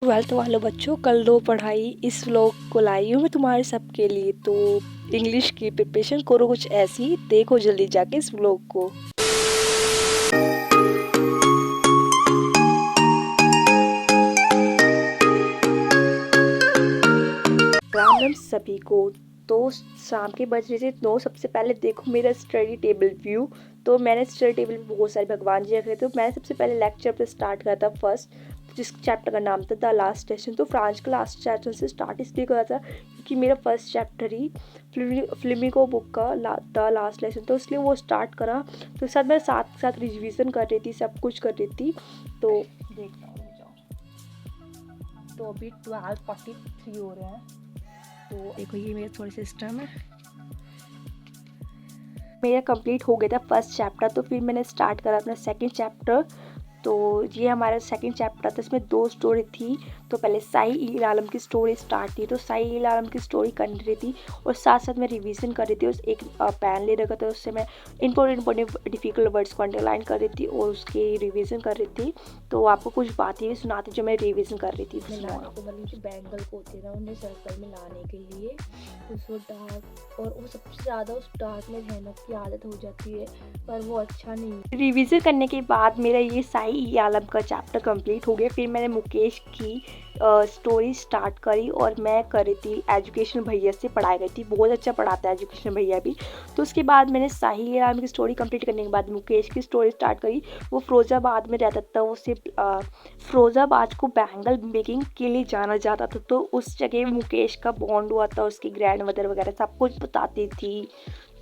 Twelfth वालों बच्चों, कल दो पढ़ाई इस व्लॉग को लाई हूँ मैं तुम्हारे सबके लिए। तो इंग्लिश की प्रिपरेशन करो कुछ ऐसी, देखो जल्दी जाके इस व्लॉग को। राम राम सभी को। तो शाम के बज रहे थे 9। सबसे पहले देखो मेरा स्टडी टेबल व्यू। तो मैंने स्टडी टेबल में बहुत सारे भगवान जी रखे थे। तो मैंने सबसे पहले लेक्चर पर स्टार्ट करा था फर्स्ट, जिस चैप्टर का नाम था द लास्ट लेसन। तो फ्रांस का लास्ट चैप्टर से स्टार्ट इसलिए करा था क्योंकि मेरा फर्स्ट चैप्टर ही फ्लेमिंगो बुक का द लास्ट लेसन, तो इसलिए वो स्टार्ट करा। तो साथ मैं साथ साथ रिविज़न कर रही थी, सब कुछ कर रही थी। तो देखता हूँ तो अभी 12:43 हो रहे हैं। तो देखो ये मेरा थोड़ा सिस्टम है, मेरा कंप्लीट हो गया था फर्स्ट चैप्टर। तो फिर मैंने स्टार्ट करा अपना सेकंड चैप्टर। तो ये हमारा सेकंड चैप्टर था, इसमें 2 स्टोरी थी। तो पहले साई आलम की स्टोरी स्टार्ट थी, तो साई आलम की स्टोरी कर रही थी और साथ साथ मैं रिवीजन कर रही थी। उस एक पेन ले रखा था, उससे मैं इंपॉर्टेंट डिफिकल्ट वर्ड्स को अंडरलाइन कर रही थी और उसकी रिवीजन कर रही थी। तो आपको कुछ बातें भी सुनाती जो मैं रिवीजन कर रही थी। बैंगल को होते ना, उन्हें सर्कल में लाने के लिए उसको डार्क, और वो सबसे ज़्यादा उस डार्क में रहने की आदत हो जाती है, पर वो अच्छा नहीं। रिवीजन करने के बाद मेरा ये साई आलम का चैप्टर कंप्लीट हो गया। फिर मैंने मुकेश की स्टोरी स्टार्ट करी और मैं कर रही थी एजुकेशन भैया से, पढ़ाई गई थी, बहुत अच्छा पढ़ाता है एजुकेशन भैया भी। तो उसके बाद मैंने साई आलम की स्टोरी कंप्लीट करने के बाद मुकेश की स्टोरी स्टार्ट करी। वो फिरोज़ाबाद में रहता था, वो सिर्फ फिरोज़ाबाद को बैंगल मेकिंग के लिए जाना जाता था। तो उस जगह मुकेश का बॉन्ड हुआ था, उसकी ग्रैंड मदर वगैरह सब कुछ बताती थी।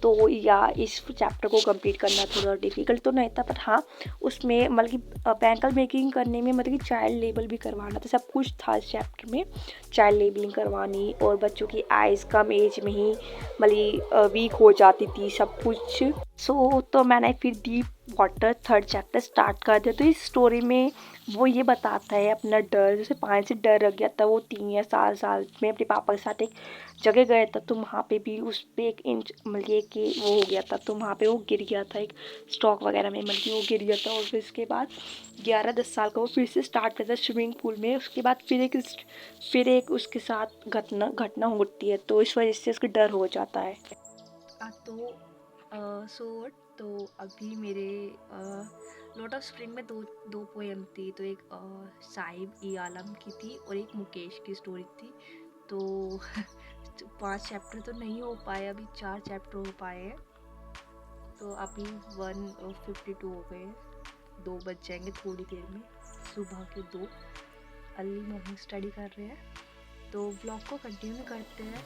तो या इस चैप्टर को कंप्लीट करना थोड़ा डिफ़िकल्ट तो नहीं था, पर हाँ उसमें मतलब कि बैंगल मेकिंग करने में मतलब कि चाइल्ड लेबल भी करवाना था, सब कुछ था इस चैप्टर में। चाइल्ड लेबलिंग करवानी और बच्चों की आइज़ कम एज में ही मतलब वीक हो जाती थी सब कुछ। तो मैंने फिर deep water third chapter start कर दिया। तो इस स्टोरी में वो ये बताता है अपना डर, जैसे पानी से डर लग गया था। वो 3 या 4 साल में अपने पापा के साथ एक जगह गया था, तो वहाँ पे भी उस पर एक इंच मतलब कि वो हो गया था, तो वहाँ पे वो गिर गया था एक स्टॉक वगैरह में, मतलब कि वो गिर गया था। और फिर उसके बाद 11-10 साल का वो फिर से स्टार्ट करता है स्विमिंग पूल में। उसके बाद फिर एक उसके साथ घटना होती है, तो इस वजह से उसका डर हो जाता है। तो अभी मेरे लॉट ऑफ स्प्रिंग में दो पोएम थी। तो एक साहिब ई आलम की थी और एक मुकेश की स्टोरी थी। तो 5 चैप्टर तो नहीं हो पाए, अभी 4 चैप्टर हो पाए हैं। तो अभी 1:52 हो गए, 2 बज जाएंगे थोड़ी देर में, सुबह के 2। अर्ली मॉर्निंग स्टडी कर रहे हैं, तो व्लॉग को कंटिन्यू करते हैं।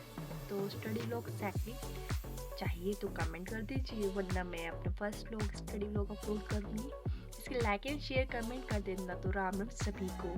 तो स्टडी व्लॉग चाहिए तो कमेंट कर दीजिए, वरना मैं अपना first vlog study vlog upload करूँगी। इसके लाइक एंड शेयर कमेंट कर देना। तो राम राम सभी को।